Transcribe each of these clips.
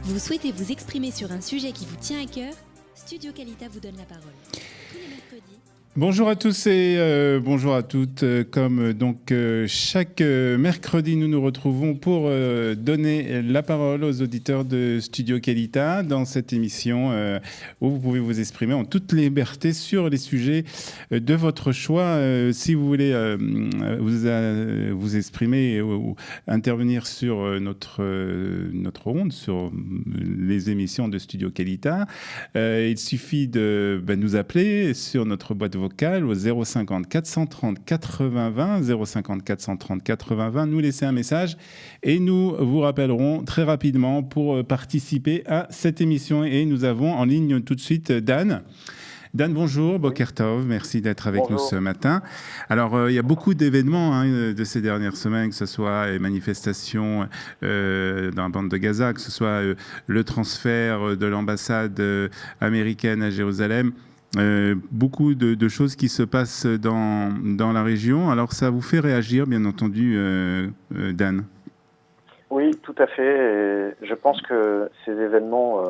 Vous souhaitez vous exprimer sur un sujet qui vous tient à cœur? Studio Qualita vous donne la parole. Tous les mercredis. Bonjour à tous et bonjour à toutes. Chaque mercredi, nous nous retrouvons pour donner la parole aux auditeurs de Studio Qualita dans cette émission où vous pouvez vous exprimer en toute liberté sur les sujets de votre choix. Si vous voulez vous exprimer ou intervenir sur notre onde, sur les émissions de Studio Qualita, il suffit de nous appeler sur notre boîte vocale au 050 430 80 20, 050 430 80 20, nous laisser un message et nous vous rappellerons très rapidement pour participer à cette émission. Et nous avons en ligne tout de suite Dan. Dan, bonjour, Boker Tov, merci d'être avec nous ce matin. Alors, il y a beaucoup d'événements de ces dernières semaines, que ce soit les manifestations dans la bande de Gaza, que ce soit le transfert de l'ambassade américaine à Jérusalem. Beaucoup de choses qui se passent dans la région. Alors, ça vous fait réagir, bien entendu, Dan? Oui, tout à fait. Et je pense que ces événements,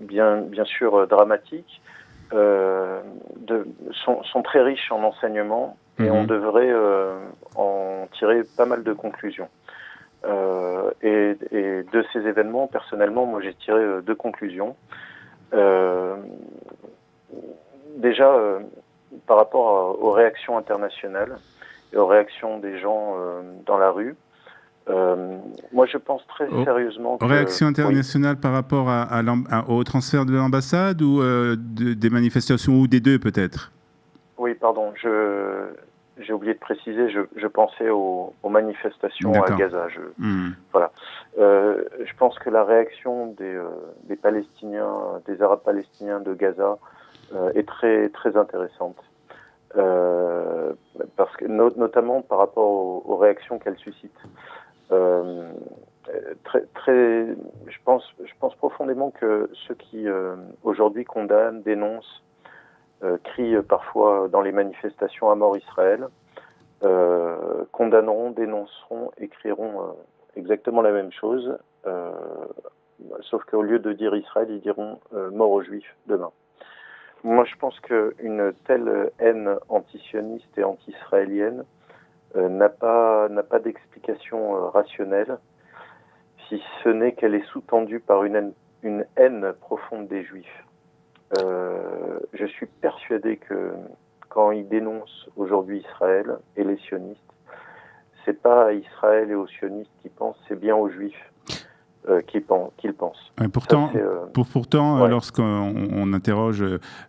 bien sûr dramatiques, sont très riches en enseignements et on devrait en tirer pas mal de conclusions. Et de ces événements, personnellement, moi j'ai tiré deux conclusions. Déjà, par rapport aux réactions internationales et aux réactions des gens dans la rue, moi je pense très sérieusement que... Réaction internationale par rapport au transfert de l'ambassade ou des manifestations ou des deux peut-être? Oui, pardon, j'ai oublié de préciser, je pensais aux manifestations à Gaza. Voilà. Je pense que la réaction des Palestiniens, des Arabes palestiniens de Gaza est très très intéressante, parce que notamment par rapport aux réactions qu'elle suscite. Je pense profondément que ceux qui aujourd'hui condamnent, dénoncent, crient parfois dans les manifestations à mort Israël, condamneront, dénonceront, écriront exactement la même chose, sauf qu'au lieu de dire Israël, ils diront mort aux Juifs demain. Moi, je pense qu'une telle haine antisioniste et anti-israélienne n'a pas d'explication rationnelle, si ce n'est qu'elle est sous-tendue par une haine profonde des Juifs. Je suis persuadé que quand ils dénoncent aujourd'hui Israël et les sionistes, c'est pas à Israël et aux sionistes qu'ils pensent, c'est bien aux Juifs qu'ils pensent. Pourtant, ouais. Lorsqu'on interroge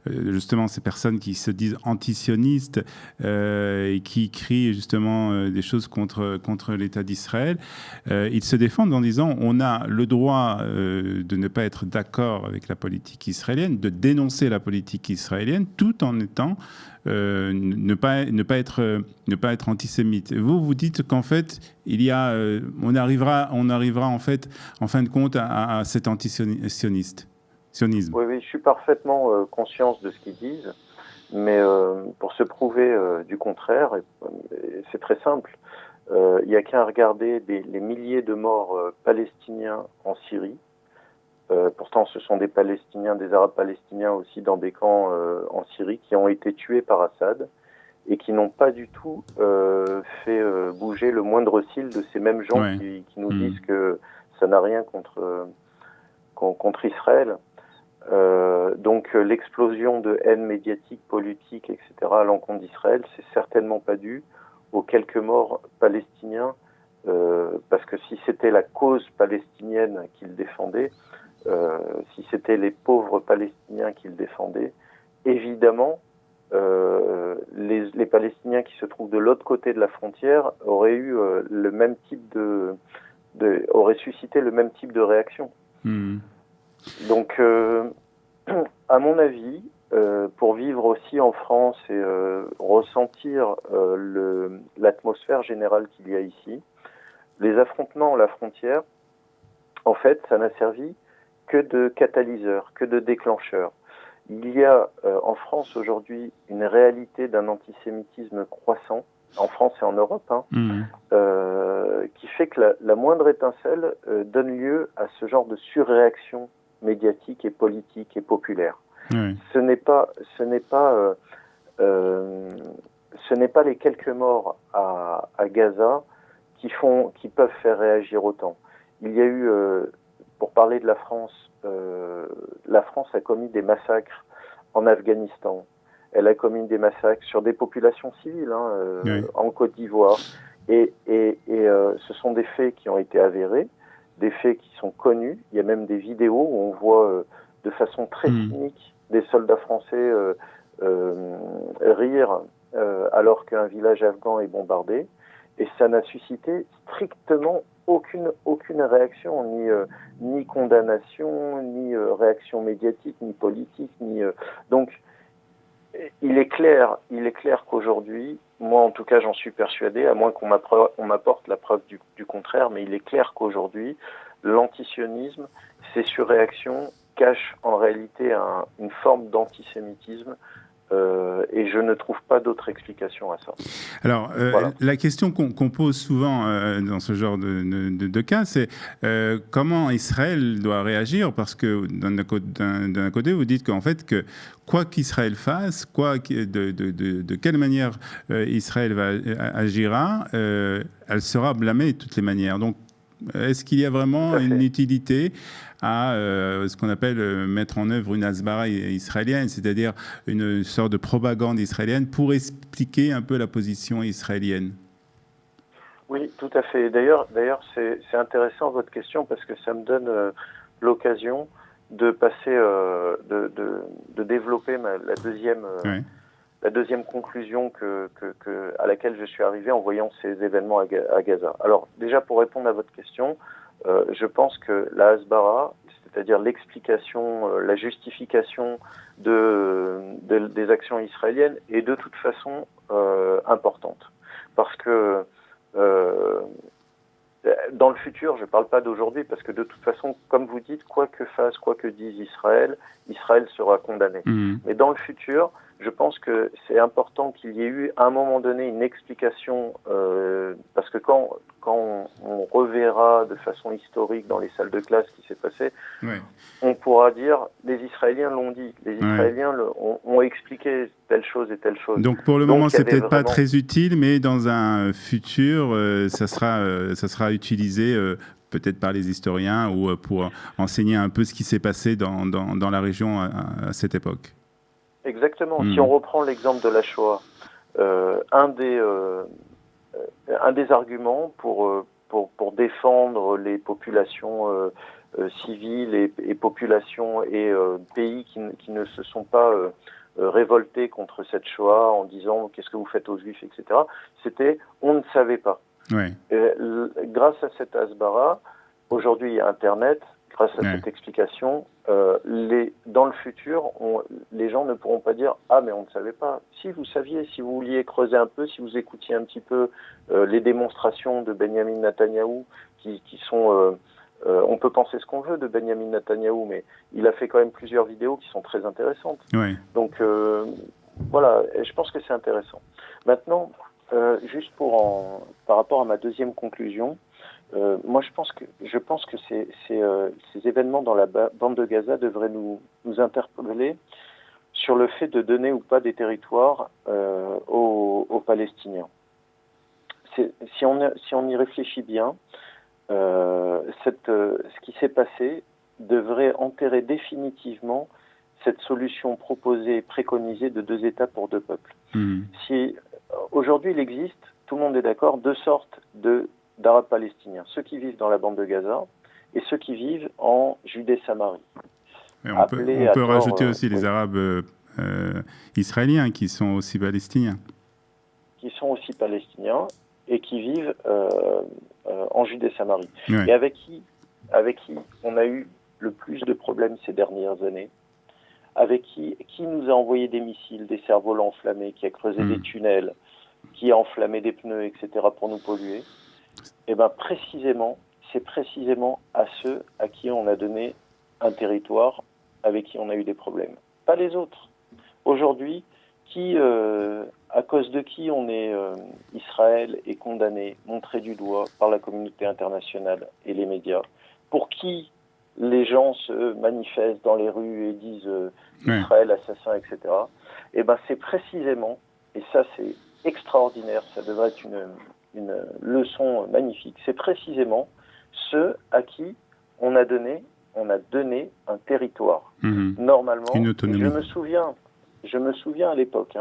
justement ces personnes qui se disent antisionistes et qui crient justement des choses contre l'État d'Israël, ils se défendent en disant on a le droit de ne pas être d'accord avec la politique israélienne, de dénoncer la politique israélienne, tout en étant ne pas être antisémite. Vous dites qu'en fait on arrivera en fin de compte à cet antisionisme. Oui, je suis parfaitement conscience de ce qu'ils disent, mais pour se prouver du contraire, c'est très simple. Il n'y a qu'à regarder les milliers de morts palestiniens en Syrie. Pourtant, ce sont des Palestiniens, des Arabes palestiniens aussi dans des camps en Syrie qui ont été tués par Assad et qui n'ont pas du tout fait bouger le moindre cil de ces mêmes gens qui nous disent que ça n'a rien contre Israël. Donc l'explosion de haine médiatique, politique, etc. à l'encontre d'Israël, c'est certainement pas dû aux quelques morts palestiniens, parce que si c'était la cause palestinienne qu'ils défendaient, si c'était les pauvres Palestiniens qu'ils défendaient, évidemment, les Palestiniens qui se trouvent de l'autre côté de la frontière auraient eu le même type auraient suscité le même type de réaction. Donc, à mon avis, pour vivre aussi en France et ressentir l'atmosphère générale qu'il y a ici, les affrontements à la frontière, en fait, ça n'a servi que de catalyseur, que de déclencheur. Il y a en France aujourd'hui une réalité d'un antisémitisme croissant en France et en Europe, hein, Mmh. qui fait que la moindre étincelle donne lieu à ce genre de surréaction médiatique et politique et populaire. Ouais. Ce n'est pas les quelques morts à Gaza qui peuvent faire réagir autant. Il y a eu, pour parler de la France a commis des massacres en Afghanistan. Elle a commis des massacres sur des populations civiles, Oui. en Côte d'Ivoire. Et ce sont des faits qui ont été avérés, des faits qui sont connus. Il y a même des vidéos où on voit de façon très cynique des soldats français rire alors qu'un village afghan est bombardé. Et ça n'a suscité strictement aucune réaction, ni condamnation, ni réaction médiatique, ni politique, donc il est clair qu'aujourd'hui, moi en tout cas j'en suis persuadé, à moins qu'on m'apporte la preuve du contraire, mais il est clair qu'aujourd'hui l'antisionisme, ces surréactions cachent en réalité une forme d'antisémitisme. Et je ne trouve pas d'autre explication à ça. Alors, Voilà. la question qu'on pose souvent dans ce genre de cas, c'est comment Israël doit réagir, parce que d'un côté, vous dites qu'en fait, que quoi qu'Israël fasse, de quelle manière Israël agira, elle sera blâmée de toutes les manières. Donc, est-ce qu'il y a vraiment une utilité à ce qu'on appelle mettre en œuvre une hasbara israélienne, c'est-à-dire une sorte de propagande israélienne pour expliquer un peu la position israélienne? Oui, tout à fait. D'ailleurs, c'est intéressant votre question parce que ça me donne l'occasion de passer, de développer la deuxième conclusion à laquelle je suis arrivé en voyant ces événements à Gaza. Alors, déjà, pour répondre à votre question, je pense que la hasbara, c'est-à-dire l'explication, la justification des actions israéliennes, est de toute façon importante. Parce que dans le futur, je ne parle pas d'aujourd'hui, parce que de toute façon, comme vous dites, quoi que fasse, quoi que dise Israël sera condamné. Mais dans le futur, je pense que c'est important qu'il y ait eu à un moment donné une explication, parce que quand on reverra de façon historique dans les salles de classe ce qui s'est passé, on pourra dire les Israéliens l'ont dit, les Israéliens ont expliqué telle chose et telle chose. Donc pour le moment, c'est peut-être pas très utile, mais dans un futur, ça sera utilisé peut-être par les historiens ou pour enseigner un peu ce qui s'est passé dans la région à cette époque. Exactement. Si on reprend l'exemple de la Shoah, un des arguments pour défendre les populations civiles et populations et pays qui ne se sont pas révoltés contre cette Shoah en disant qu'est-ce que vous faites aux Juifs, etc. C'était on ne savait pas. Ouais. Grâce à cette hasbara, aujourd'hui il y a Internet. Grâce à cette explication, dans le futur, les gens ne pourront pas dire « Ah, mais on ne savait pas ». Si vous saviez, si vous vouliez creuser un peu, si vous écoutiez un petit peu les démonstrations de Benjamin Netanyahou, qui sont... on peut penser ce qu'on veut de Benjamin Netanyahou, mais il a fait quand même plusieurs vidéos qui sont très intéressantes. Ouais. Donc, voilà, et je pense que c'est intéressant. Maintenant, juste par rapport à ma deuxième conclusion, moi, je pense que ces événements dans la bande de Gaza devraient nous interpeller sur le fait de donner ou pas des territoires aux Palestiniens. Si on y réfléchit bien, ce qui s'est passé devrait enterrer définitivement cette solution proposée et préconisée de 2 États pour 2 peuples. Si aujourd'hui il existe, tout le monde est d'accord, 2 sortes d'Arabes palestiniens, ceux qui vivent dans la bande de Gaza et ceux qui vivent en Judée-Samarie. On peut rajouter aussi les Arabes israéliens qui sont aussi palestiniens. Qui sont aussi palestiniens et qui vivent en Judée-Samarie. Ouais. Et avec qui on a eu le plus de problèmes ces dernières années, avec qui nous a envoyé des missiles, des cerfs-volants enflammés, qui a creusé des tunnels, qui a enflammé des pneus, etc. pour nous polluer. Et bien c'est précisément à ceux à qui on a donné un territoire, avec qui on a eu des problèmes. Pas les autres. Aujourd'hui, qui à cause de qui Israël est condamné, montré du doigt par la communauté internationale et les médias, pour qui les gens se manifestent dans les rues et disent Israël assassin, etc. Et ben c'est précisément, et ça c'est extraordinaire, ça devrait être une leçon magnifique, c'est précisément ceux à qui on a donné un territoire. Normalement, une autonomie. Je me souviens à l'époque,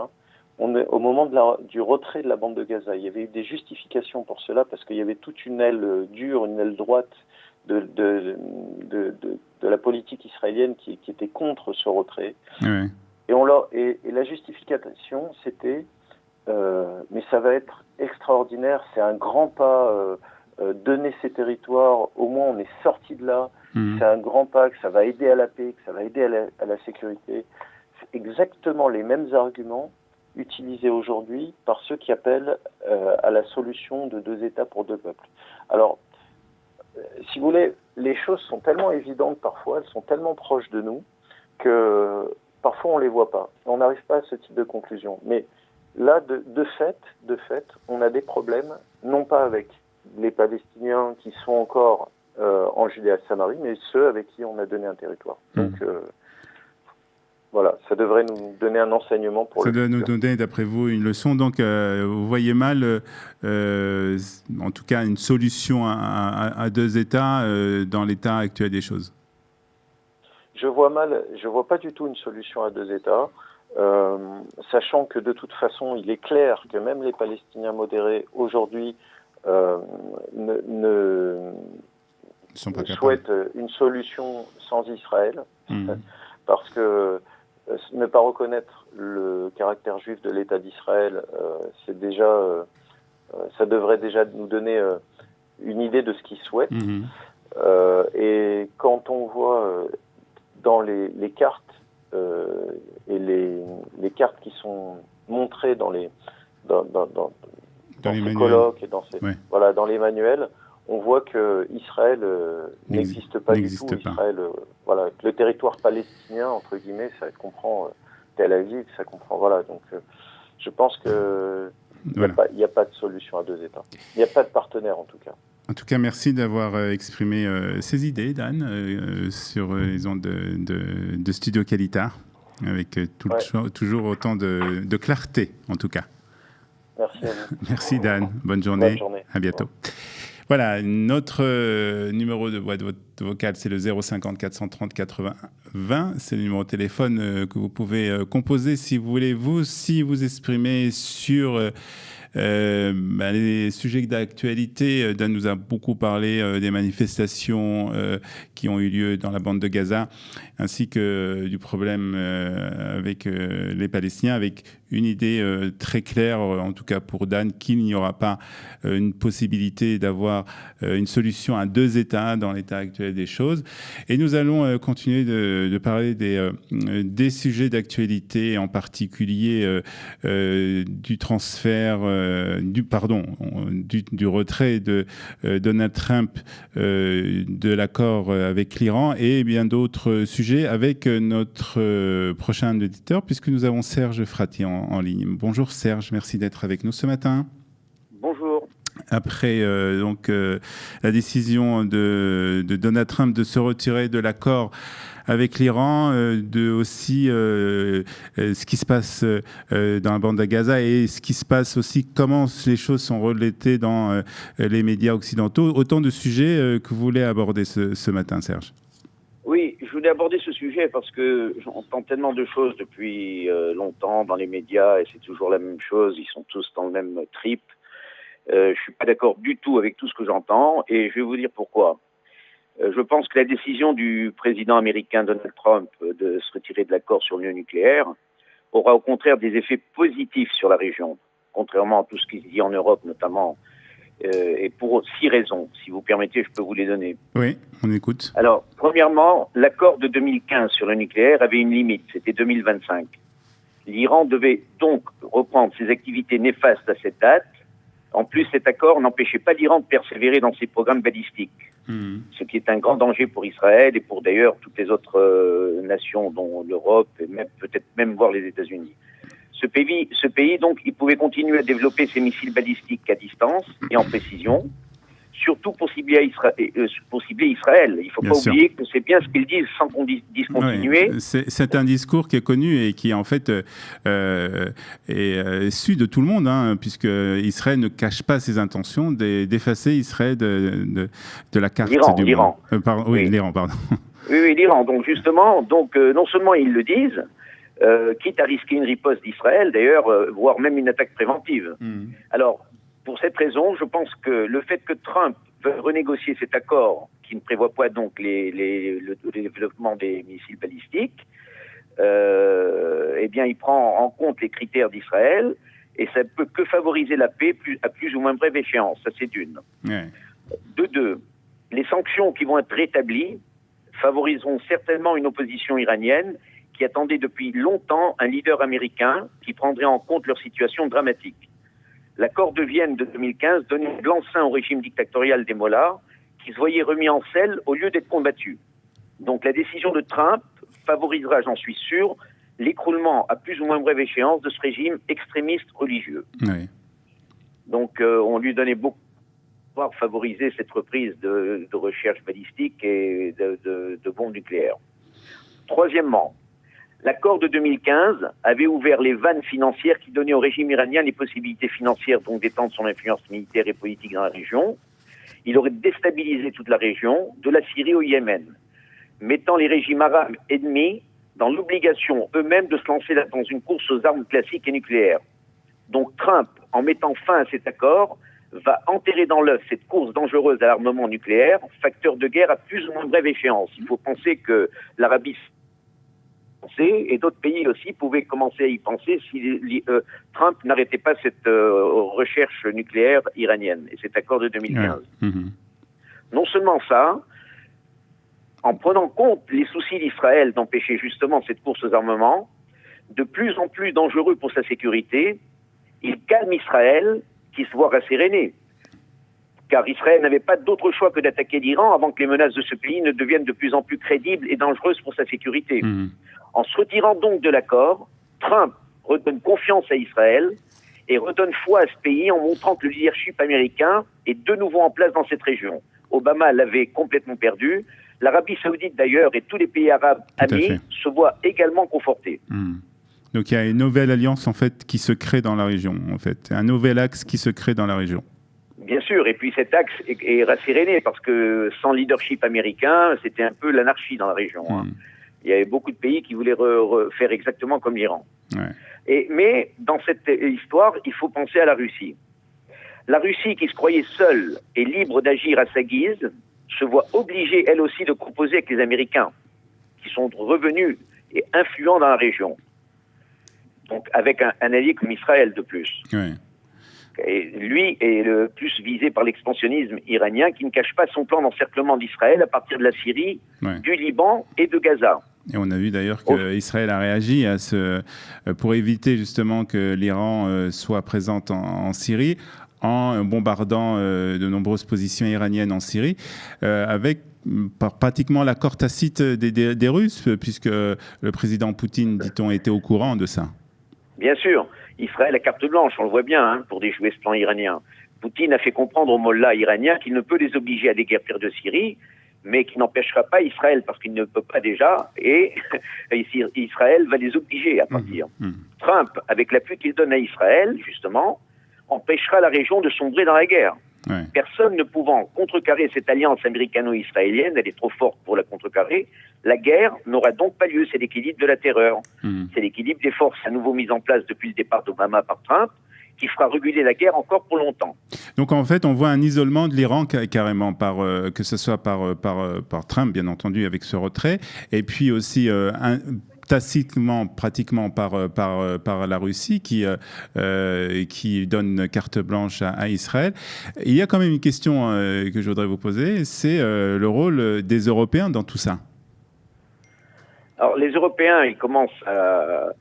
au moment du retrait de la bande de Gaza, il y avait eu des justifications pour cela, parce qu'il y avait toute une aile dure, une aile droite de la politique israélienne qui était contre ce retrait. Ouais. Et la justification, c'était mais ça va être extraordinaire, c'est un grand pas, donner ces territoires, au moins on est sorti de là, c'est un grand pas, que ça va aider à la paix, que ça va aider à la sécurité. C'est exactement les mêmes arguments utilisés aujourd'hui par ceux qui appellent à la solution de 2 États pour 2 peuples. Alors, si vous voulez, les choses sont tellement évidentes parfois, elles sont tellement proches de nous, que parfois on les voit pas. On n'arrive pas à ce type de conclusion. Mais là, de fait, on a des problèmes, non pas avec les Palestiniens qui sont encore en Judéa-Samarie, mais ceux avec qui on a donné un territoire. Donc, voilà, ça devrait nous donner un enseignement pour le futur. Ça doit nous donner, d'après vous, une leçon. Donc, vous voyez mal, en tout cas, une solution à 2 États dans l'état actuel des choses. Je vois pas du tout une solution à 2 États, sachant que de toute façon, il est clair que même les Palestiniens modérés aujourd'hui souhaitent une solution sans Israël, parce que ne pas reconnaître le caractère juif de l'État d'Israël, c'est déjà, ça devrait déjà nous donner une idée de ce qu'ils souhaitent. Et quand on voit dans les cartes et les cartes qui sont montrées dans ces colloques et dans les manuels, on voit que Israël n'existe pas du tout. Israël, le territoire palestinien, entre guillemets, ça comprend Tel Aviv, ça comprend, donc je pense que il n'y a pas de solution à 2 États. Il n'y a pas de partenaire, en tout cas. En tout cas, merci d'avoir exprimé ces idées, Dan, sur les ondes de Studio Kalita, avec toujours autant de clarté, en tout cas. Merci à vous. Merci, Dan. Bonne journée. Bonne journée. À bientôt. Voilà, notre numéro de boîte vocale, c'est le 050 430 80 20. C'est le numéro de téléphone que vous pouvez composer si vous voulez, vous exprimer sur les sujets d'actualité. Dan nous a beaucoup parlé des manifestations qui ont eu lieu dans la bande de Gaza, ainsi que du problème avec les Palestiniens, avec une idée très claire, en tout cas pour Dan, qu'il n'y aura pas une possibilité d'avoir une solution à 2 États dans l'état actuel des choses. Et nous allons continuer de parler des sujets d'actualité, en particulier du transfert, du retrait de Donald Trump de l'accord avec l'Iran, et bien d'autres sujets avec notre prochain auditeur, puisque nous avons Serge Frati en ligne. Bonjour Serge, merci d'être avec nous ce matin. Bonjour. Après la décision de Donald Trump de se retirer de l'accord avec l'Iran, de aussi ce qui se passe dans la bande de Gaza, et ce qui se passe aussi, comment les choses sont relatées dans les médias occidentaux. Autant de sujets que vous voulez aborder ce matin, Serge. Oui, je voulais aborder ce sujet parce que j'entends tellement de choses depuis longtemps dans les médias, et c'est toujours la même chose, ils sont tous dans le même trip. Je suis pas d'accord du tout avec tout ce que j'entends, et je vais vous dire pourquoi. Je pense que la décision du président américain Donald Trump de se retirer de l'accord sur l'union nucléaire aura au contraire des effets positifs sur la région, contrairement à tout ce qui se dit en Europe notamment, et pour 6 raisons. Si vous permettez, je peux vous les donner. Oui, on écoute. Alors, premièrement, l'accord de 2015 sur le nucléaire avait une limite, c'était 2025. L'Iran devait donc reprendre ses activités néfastes à cette date. En plus, cet accord n'empêchait pas l'Iran de persévérer dans ses programmes balistiques, ce qui est un grand danger pour Israël et pour d'ailleurs toutes les autres nations, dont l'Europe et même, peut-être même voir les États-Unis. Ce pays, donc, il pouvait continuer à développer ses missiles balistiques à distance et en précision, surtout pour cibler Israël. Il ne faut Bien pas sûr. oublier que c'est bien ce qu'ils disent sans qu'on dise continuer. Oui, c'est un discours qui est connu et qui en fait est su de tout le monde, hein, puisque Israël ne cache pas ses intentions d'effacer Israël de la carte du l'Iran. monde. Oui, l'Iran, pardon. Oui, l'Iran. Donc justement, non seulement ils le disent, quitte à risquer une riposte d'Israël, d'ailleurs, voire même une attaque préventive. Alors, pour cette raison, je pense que le fait que Trump veuille renégocier cet accord, qui ne prévoit pas donc le développement des missiles balistiques, eh bien, il prend en compte les critères d'Israël, et ça ne peut que favoriser la paix à plus ou moins brève échéance. Ça, c'est d'une. Ouais. De deux, les sanctions qui vont être rétablies favoriseront certainement une opposition iranienne qui attendait depuis longtemps un leader américain qui prendrait en compte leur situation dramatique. L'accord de Vienne de 2015 donnait un blanc-seing au régime dictatorial des Mollahs qui se voyait remis en selle au lieu d'être combattu. Donc la décision de Trump favorisera, j'en suis sûr, l'écroulement à plus ou moins brève échéance de ce régime extrémiste religieux. Oui. Donc on lui donnait beaucoup pour favoriser cette reprise de recherche balistique et de bombes nucléaires. Troisièmement, l'accord de 2015 avait ouvert les vannes financières qui donnaient au régime iranien les possibilités financières donc d'étendre son influence militaire et politique dans la région. Il aurait déstabilisé toute la région, de la Syrie au Yémen, mettant les régimes arabes ennemis dans l'obligation eux-mêmes de se lancer dans une course aux armes classiques et nucléaires. Donc Trump, en mettant fin à cet accord, va enterrer dans l'œuf cette course dangereuse à l'armement nucléaire, facteur de guerre à plus ou moins brève échéance. Il faut penser que l'Arabie et d'autres pays aussi pouvaient commencer à y penser si Trump n'arrêtait pas cette recherche nucléaire iranienne et cet accord de 2015. Ouais. Non seulement ça, en prenant compte les soucis d'Israël d'empêcher justement cette course aux armements, de plus en plus dangereux pour sa sécurité, il calme Israël qui se voit rasséréné. Car Israël n'avait pas d'autre choix que d'attaquer l'Iran avant que les menaces de ce pays ne deviennent de plus en plus crédibles et dangereuses pour sa sécurité. En se retirant donc de l'accord, Trump redonne confiance à Israël et redonne foi à ce pays en montrant que le leadership américain est de nouveau en place dans cette région. Obama l'avait complètement perdu. L'Arabie saoudite d'ailleurs et tous les pays arabes amis se voient également confortés. Donc il y a une nouvelle alliance en fait qui se crée dans la région, en fait, un nouvel axe qui se crée dans la région. Bien sûr, et puis cet axe est rasséréné parce que sans leadership américain, c'était un peu l'anarchie dans la région. Il y avait beaucoup de pays qui voulaient faire exactement comme l'Iran. Mais dans cette histoire, il faut penser à la Russie. La Russie, qui se croyait seule et libre d'agir à sa guise, se voit obligée, elle aussi, de composer avec les Américains, qui sont revenus et influents dans la région. Donc avec un allié comme Israël de plus. Et lui est le plus visé par l'expansionnisme iranien qui ne cache pas son plan d'encerclement d'Israël à partir de la Syrie, du Liban et de Gaza. Et on a vu d'ailleurs qu'Israël a réagi à pour éviter justement que l'Iran soit présente en Syrie, en bombardant de nombreuses positions iraniennes en Syrie, avec pratiquement l'accord tacite des Russes, puisque le président Poutine, dit-on, était au courant de ça. Bien sûr, Israël a carte blanche, on le voit bien, pour déjouer ce plan iranien. Poutine a fait comprendre aux mollahs iraniens qu'il ne peut les obliger à déguerpir de Syrie, mais qui n'empêchera pas Israël, parce qu'il ne peut pas déjà, et Israël va les obliger à partir. Trump, avec l'appui qu'il donne à Israël, justement, empêchera la région de sombrer dans la guerre. Personne ne pouvant contrecarrer cette alliance américano-israélienne, elle est trop forte pour la contrecarrer, la guerre n'aura donc pas lieu. C'est l'équilibre de la terreur. C'est l'équilibre des forces à nouveau mis en place depuis le départ d'Obama par Trump, qui fera reculer la guerre encore pour longtemps. Donc en fait, on voit un isolement de l'Iran carrément, que ce soit par Trump, bien entendu, avec ce retrait, et puis aussi tacitement, pratiquement par la Russie, qui donne carte blanche à Israël. Il y a quand même une question que je voudrais vous poser, c'est le rôle des Européens dans tout ça. Alors les Européens, ils commencent à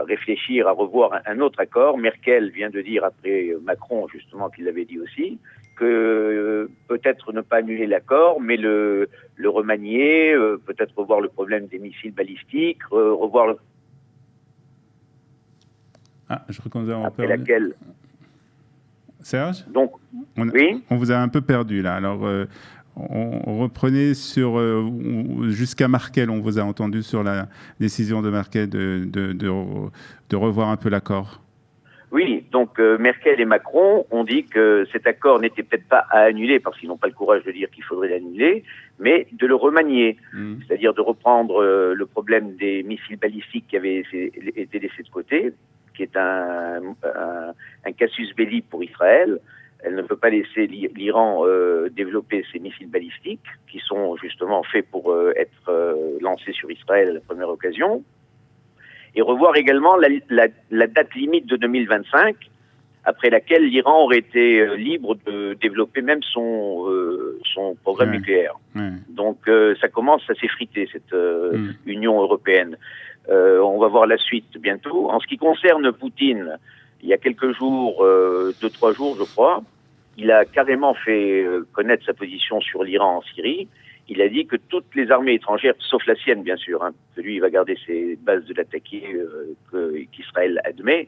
réfléchir, à revoir un autre accord. Merkel vient de dire, après Macron justement, qu'il l'avait dit aussi, que peut-être ne pas annuler l'accord, mais le remanier, peut-être revoir le problème des missiles balistiques, revoir Ah, je crois qu'on vous a après perdu. laquelle... Serge, Donc, oui. on vous a un peu perdu là. Alors, on reprenait jusqu'à Merkel. On vous a entendu sur la décision de Merkel de revoir un peu l'accord. Oui, donc Merkel et Macron ont dit que cet accord n'était peut-être pas à annuler, parce qu'ils n'ont pas le courage de dire qu'il faudrait l'annuler, mais de le remanier, c'est-à-dire de reprendre le problème des missiles balistiques qui avaient été laissés de côté, qui est un casus belli pour Israël. Elle ne peut pas laisser l'Iran développer ses missiles balistiques, qui sont justement faits pour être lancés sur Israël à la première occasion. Et revoir également la date limite de 2025, après laquelle l'Iran aurait été libre de développer même son programme nucléaire. Donc ça commence à s'effriter, cette Union européenne. On va voir la suite bientôt. En ce qui concerne Poutine, il y a quelques jours, 2-3 jours je crois, il a carrément fait connaître sa position sur l'Iran en Syrie. Il a dit que toutes les armées étrangères, sauf la sienne bien sûr, que lui il va garder ses bases de l'attaquer qu'Israël admet.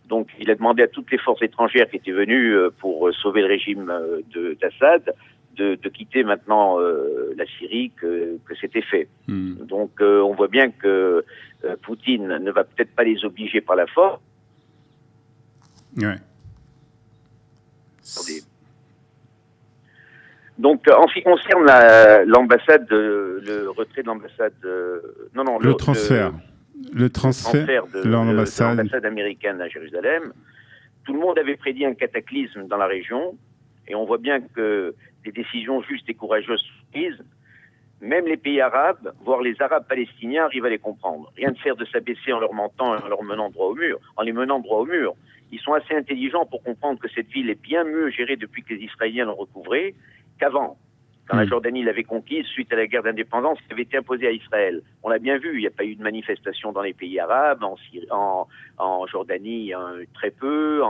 Donc il a demandé à toutes les forces étrangères qui étaient venues pour sauver le régime d'Assad de quitter maintenant la Syrie, que c'était fait. Donc on voit bien que Poutine ne va peut-être pas les obliger par la force. Ouais. Donc, en ce qui concerne l'ambassade, le retrait de l'ambassade, le transfert de l'ambassade américaine à Jérusalem, tout le monde avait prédit un cataclysme dans la région, et on voit bien que des décisions justes et courageuses sont prises. Même les pays arabes, voire les Arabes palestiniens, arrivent à les comprendre. Rien de faire de s'abaisser en leur mentant et en leur menant droit au mur, en les menant droit au mur. Ils sont assez intelligents pour comprendre que cette ville est bien mieux gérée depuis que les Israéliens l'ont recouvrée qu'avant, quand la Jordanie l'avait conquise suite à la guerre d'indépendance qui avait été imposée à Israël. On l'a bien vu, il n'y a pas eu de manifestation dans les pays arabes, en Jordanie très peu,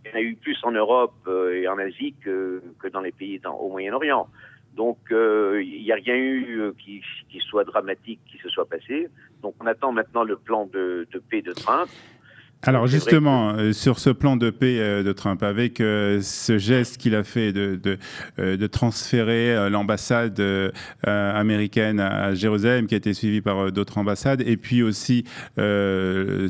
il y en a eu plus en Europe et en Asie que dans les pays au Moyen-Orient. Donc il n'y a rien eu qui soit dramatique, qui se soit passé. Donc on attend maintenant le plan de paix de Trump. Alors justement, sur ce plan de paix de Trump, avec ce geste qu'il a fait de transférer l'ambassade américaine à Jérusalem, qui a été suivi par d'autres ambassades, et puis aussi le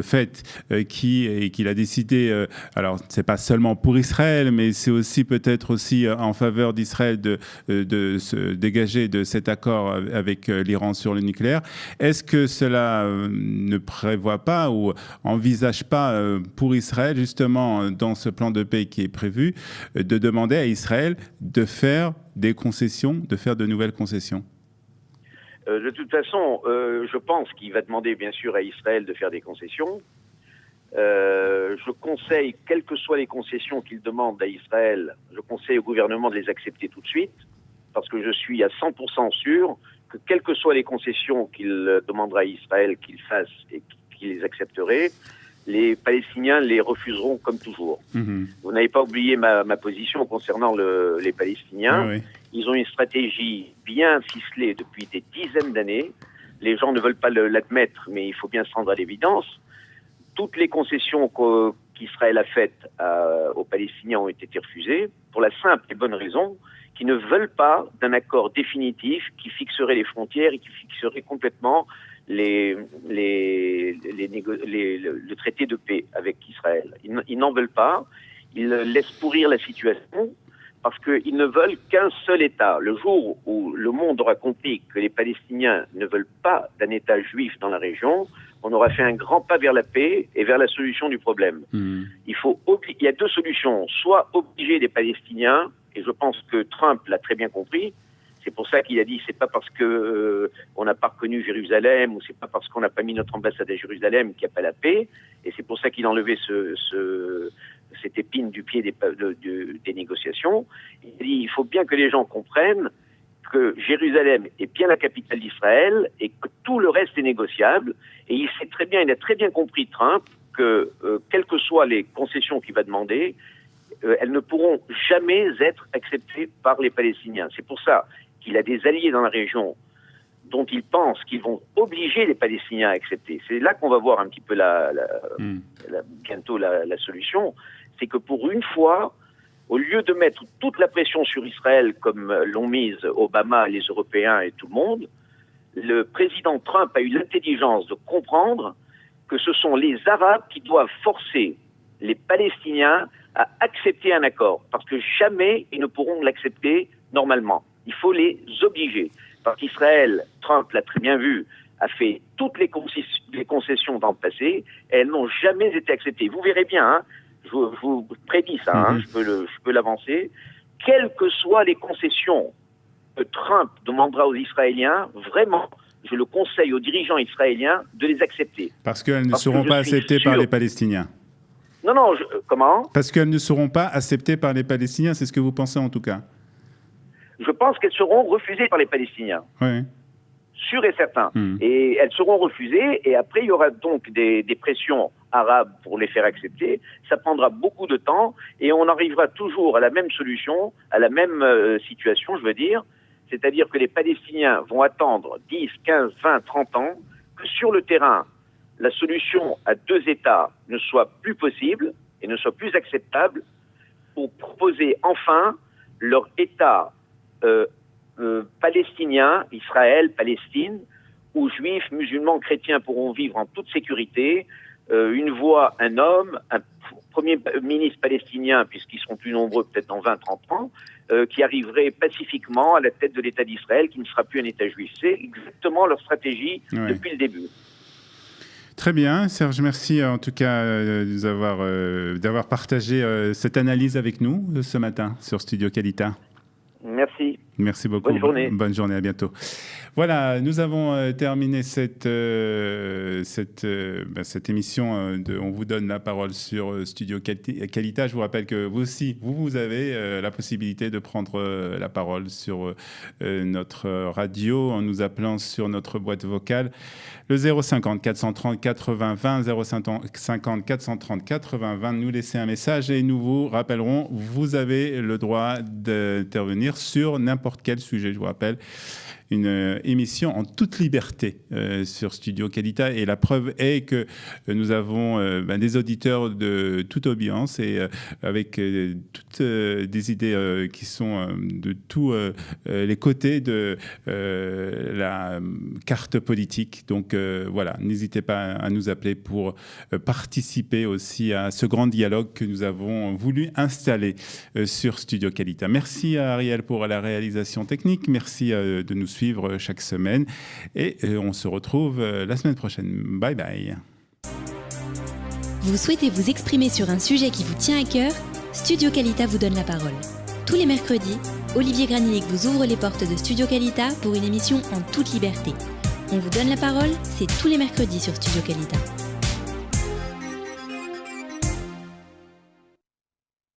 fait qu'il a décidé, alors c'est pas seulement pour Israël, mais c'est aussi peut-être aussi en faveur d'Israël de se dégager de cet accord avec l'Iran sur le nucléaire. Est-ce que cela ne prévoit pas ou envisage pas pour Israël, justement, dans ce plan de paix qui est prévu, de demander à Israël de faire des concessions, de faire de nouvelles concessions? De toute façon, je pense qu'il va demander, bien sûr, à Israël de faire des concessions. Je conseille, quelles que soient les concessions qu'il demande à Israël, je conseille au gouvernement de les accepter tout de suite, parce que je suis à 100% sûr que, quelles que soient les concessions qu'il demandera à Israël qu'il fasse et qui les accepterait, les Palestiniens les refuseront comme toujours. Vous n'avez pas oublié ma position concernant les Palestiniens. Oui. Ils ont une stratégie bien ficelée depuis des dizaines d'années. Les gens ne veulent pas l'admettre, mais il faut bien se rendre à l'évidence. Toutes les concessions qu'Israël a faites aux Palestiniens ont été refusées pour la simple et bonne raison qu'ils ne veulent pas d'un accord définitif qui fixerait les frontières et qui fixerait complètement le traité de paix avec Israël. Ils n'en veulent pas. Ils laissent pourrir la situation parce qu'ils ne veulent qu'un seul État. Le jour où le monde aura compris que les Palestiniens ne veulent pas d'un État juif dans la région, on aura fait un grand pas vers la paix et vers la solution du problème. Il y a deux solutions. Soit obliger les Palestiniens, et je pense que Trump l'a très bien compris. C'est pour ça qu'il a dit, c'est pas parce que on n'a pas reconnu Jérusalem, ou c'est pas parce qu'on n'a pas mis notre ambassade à Jérusalem qu'il n'y a pas la paix. Et c'est pour ça qu'il a enlevé cette épine du pied des négociations. Il a dit, il faut bien que les gens comprennent que Jérusalem est bien la capitale d'Israël et que tout le reste est négociable. Et il a très bien compris, Trump, que quelles que soient les concessions qu'il va demander, elles ne pourront jamais être acceptées par les Palestiniens. C'est pour ça qu'il a des alliés dans la région dont ils pensent qu'ils vont obliger les Palestiniens à accepter. C'est là qu'on va voir un petit peu bientôt la solution. C'est que pour une fois, au lieu de mettre toute la pression sur Israël comme l'ont mise Obama, les Européens et tout le monde, le président Trump a eu l'intelligence de comprendre que ce sont les Arabes qui doivent forcer les Palestiniens à accepter un accord, parce que jamais ils ne pourront l'accepter normalement. Il faut les obliger. Parce qu'Israël, Trump l'a très bien vu, a fait toutes les concessions dans le passé, et elles n'ont jamais été acceptées. Vous verrez bien, hein, je vous prédis ça, hein, je peux l'avancer, quelles que soient les concessions que Trump demandera aux Israéliens, vraiment, je le conseille aux dirigeants israéliens de les accepter. Parce qu'elles ne seront pas acceptées par les Palestiniens. Non, comment ? Parce qu'elles ne seront pas acceptées par les Palestiniens, c'est ce que vous pensez en tout cas. Je pense qu'elles seront refusées par les Palestiniens. Oui. Sûr et certain. Et elles seront refusées, et après il y aura donc des pressions arabes pour les faire accepter. Ça prendra beaucoup de temps, et on arrivera toujours à la même solution, à la même situation, je veux dire. C'est-à-dire que les Palestiniens vont attendre 10, 15, 20, 30 ans que sur le terrain, la solution à 2 États ne soit plus possible et ne soit plus acceptable pour proposer enfin leur État palestinien, Israël, Palestine, où juifs, musulmans, chrétiens pourront vivre en toute sécurité, une voix, un homme, un premier ministre palestinien, puisqu'ils seront plus nombreux peut-être dans 20-30 ans, qui arriverait pacifiquement à la tête de l'État d'Israël, qui ne sera plus un État juif. C'est exactement leur stratégie depuis le début. Très bien, Serge, merci en tout cas d'avoir partagé cette analyse avec nous ce matin sur Studio Qualita. Merci. Merci beaucoup. Bonne journée. Bonne journée, à bientôt. Voilà, nous avons terminé cette émission. On vous donne la parole sur Studio Qualita. Je vous rappelle que vous aussi, vous avez la possibilité de prendre la parole sur notre radio en nous appelant sur notre boîte vocale. Le 050 430 80 20, 050 430 80 20, nous laisser un message et nous vous rappellerons, vous avez le droit d'intervenir sur n'importe quel sujet. Je vous rappelle, une émission en toute liberté sur Studio Qualita, et la preuve est que nous avons des auditeurs de toute audience et avec toutes des idées qui sont de tous les côtés de la carte politique. Donc voilà, n'hésitez pas à nous appeler pour participer aussi à ce grand dialogue que nous avons voulu installer sur Studio Qualita. Merci à Ariel pour la réalisation technique, merci de nous suivre chaque semaine, et on se retrouve la semaine prochaine. Bye bye. Vous souhaitez vous exprimer sur un sujet qui vous tient à cœur ? Studio Qualita vous donne la parole. Tous les mercredis, Olivier Granillic vous ouvre les portes de Studio Qualita pour une émission en toute liberté. On vous donne la parole, c'est tous les mercredis sur Studio Qualita.